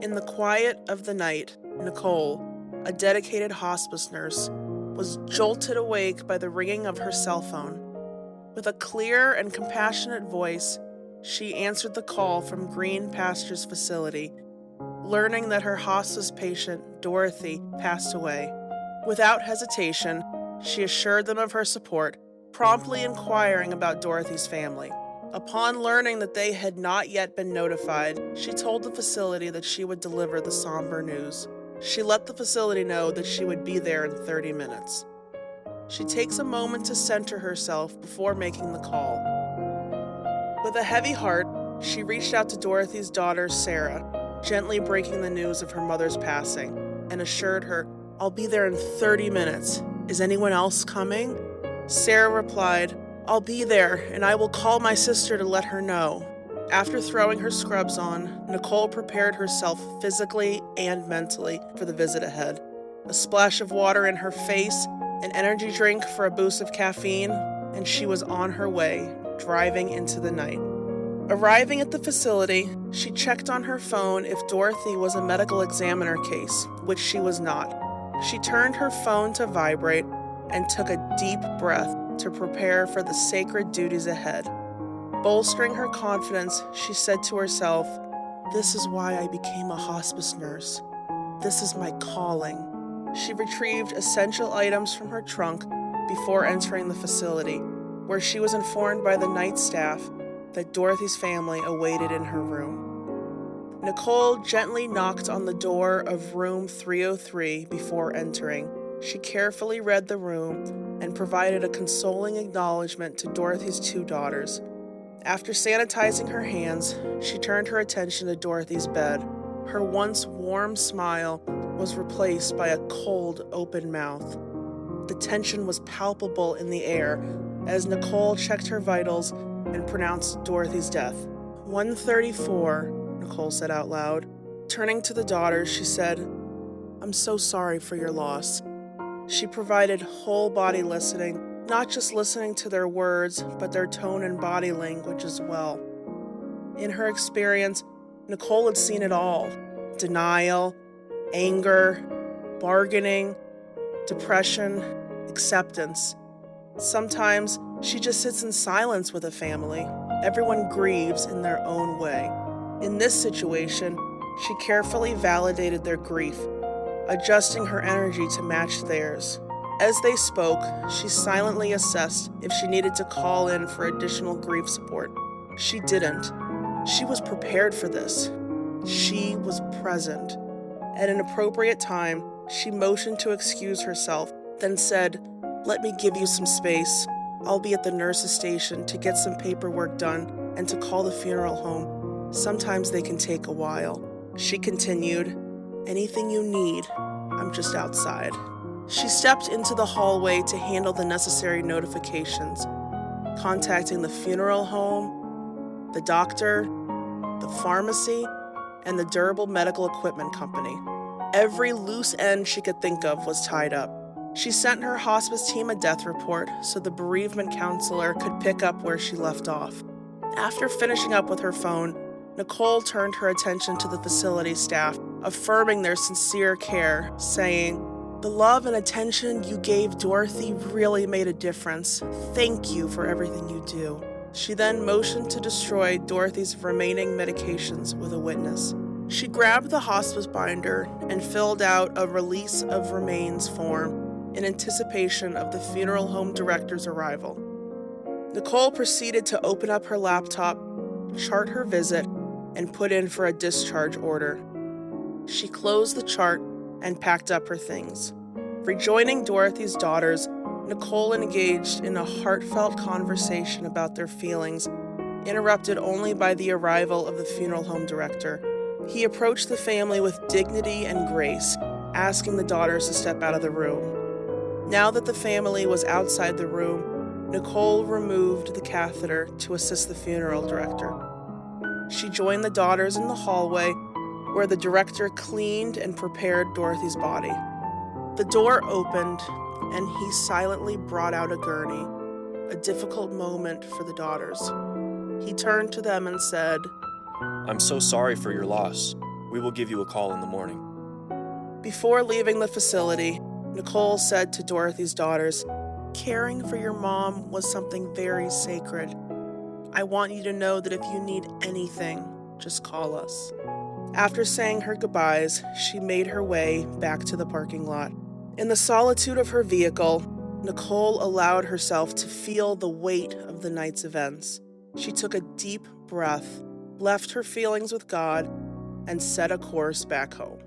In the quiet of the night, Nicole, a dedicated hospice nurse, was jolted awake by the ringing of her cell phone. With a clear and compassionate voice, she answered the call from Green Pastures facility, learning that her hospice patient, Dorothy, passed away. Without hesitation, she assured them of her support, promptly inquiring about Dorothy's family. Upon learning that they had not yet been notified, she told the facility that she would deliver the somber news. She let the facility know that she would be there in 30 minutes. She takes a moment to center herself before making the call. With a heavy heart, she reached out to Dorothy's daughter, Sarah, gently breaking the news of her mother's passing, and assured her, "I'll be there in 30 minutes. Is anyone else coming?" Sarah replied, "I'll be there, and I will call my sister to let her know." After throwing her scrubs on, Nicole prepared herself physically and mentally for the visit ahead. A splash of water in her face, an energy drink for a boost of caffeine, and she was on her way, driving into the night. Arriving at the facility, she checked on her phone if Dorothy was a medical examiner case, which she was not. She turned her phone to vibrate and took a deep breath to prepare for the sacred duties ahead. Bolstering her confidence, she said to herself, "This is why I became a hospice nurse. This is my calling." She retrieved essential items from her trunk before entering the facility, where she was informed by the night staff that Dorothy's family awaited in her room. Nicole gently knocked on the door of room 303 before entering. She carefully read the room and provided a consoling acknowledgement to Dorothy's two daughters. After sanitizing her hands, she turned her attention to Dorothy's bed. Her once warm smile was replaced by a cold, open mouth. The tension was palpable in the air as Nicole checked her vitals and pronounced Dorothy's death. 1:34, Nicole said out loud. Turning to the daughters, she said, "I'm so sorry for your loss." She provided whole-body listening, not just listening to their words, but their tone and body language as well. In her experience, Nicole had seen it all: denial, anger, bargaining, depression, acceptance. Sometimes she just sits in silence with a family. Everyone grieves in their own way. In this situation, she carefully validated their grief, adjusting her energy to match theirs. As they spoke, she silently assessed if she needed to call in for additional grief support. She didn't. She was prepared for this. She was present. At an appropriate time, she motioned to excuse herself, then said, "Let me give you some space. I'll be at the nurse's station to get some paperwork done and to call the funeral home. Sometimes they can take a while." She continued, "Anything you need, I'm just outside." She stepped into the hallway to handle the necessary notifications, contacting the funeral home, the doctor, the pharmacy, and the durable medical equipment company. Every loose end she could think of was tied up. She sent her hospice team a death report so the bereavement counselor could pick up where she left off. After finishing up with her phone, Nicole turned her attention to the facility staff, affirming their sincere care, saying, "The love and attention you gave Dorothy really made a difference. Thank you for everything you do." She then motioned to destroy Dorothy's remaining medications with a witness. She grabbed the hospice binder and filled out a release of remains form in anticipation of the funeral home director's arrival. Nicole proceeded to open up her laptop, chart her visit, and put in for a discharge order. She closed the chart and packed up her things. Rejoining Dorothy's daughters, Nicole engaged in a heartfelt conversation about their feelings, interrupted only by the arrival of the funeral home director. He approached the family with dignity and grace, asking the daughters to step out of the room. Now that the family was outside the room, Nicole removed the catheter to assist the funeral director. She joined the daughters in the hallway, where the director cleaned and prepared Dorothy's body. The door opened, and he silently brought out a gurney, a difficult moment for the daughters. He turned to them and said, "I'm so sorry for your loss. We will give you a call in the morning." Before leaving the facility, Nicole said to Dorothy's daughters, "Caring for your mom was something very sacred. I want you to know that if you need anything, just call us." After saying her goodbyes, she made her way back to the parking lot. In the solitude of her vehicle, Nicole allowed herself to feel the weight of the night's events. She took a deep breath, left her feelings with God, and set a course back home.